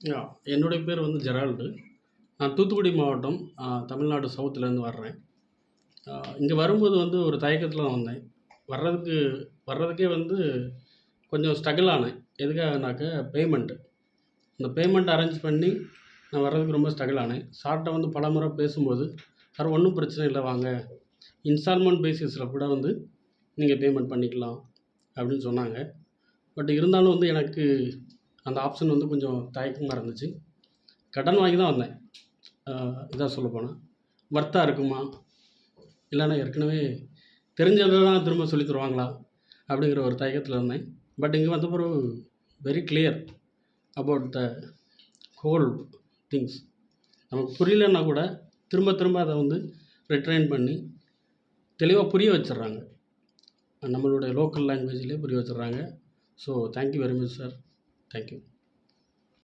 யா என்னுடைய பேர் வந்து ஜெரால்டு. நான் தூத்துக்குடி மாவட்டம், தமிழ்நாடு சவுத்துலேருந்து வர்றேன். இங்க வரும்போது வந்து ஒரு தயக்கத்தில தான் வந்தேன். வர்றதுக்கு வர்றதுக்கே வந்து கொஞ்சம் ஸ்ட்ரகிள் ஆனேன். எதுக்காகனாக்க பேமெண்ட். இந்த பேமெண்ட் அரேஞ்ச் பண்ணி நான் வர்றதுக்கு ரொம்ப ஸ்ட்ரகிள் ஆனேன். சார்ட்ட வந்து பலமுறை பேசும்போது, "சார் ஒண்ணும் பிரச்சனை இல்ல வாங்க. இன்ஸ்டால்மென்ட் பேசிஸ்ல கூட வந்து நீங்க பேமெண்ட் பண்ணிக்கலாம்." அப்படின்னு சொன்னாங்க. பட் இருந்தாலும் வந்து எனக்கு அந்த ஆப்ஷன் வந்து கொஞ்சம் தயக்கமா இருந்துச்சு. கடன் வாங்கி தான் வந்தேன். அ இதா சொல்லப்போனா. வொர்த்தா இருக்குமா? இல்லன்னா ஏற்கனவே தெரிஞ்சத தான் திரும்ப சொல்லி தருவாங்களா? அப்படிங்கிற ஒரு தயக்கத்தில இருந்தேன். பட் இங்க வந்த பிறகு very clear about the whole things. நமக்கு புரியலன்னா கூட திரும்ப திரும்ப அத வந்து ரிட்ரைன் பண்ணி தெளிவா புரிய வச்சுர்றாங்க. நம்மளுடைய லோக்கல் லாங்குவேஜ்லயே புரிய வச்சுர்றாங்க. So thank you very much sir. Thank you.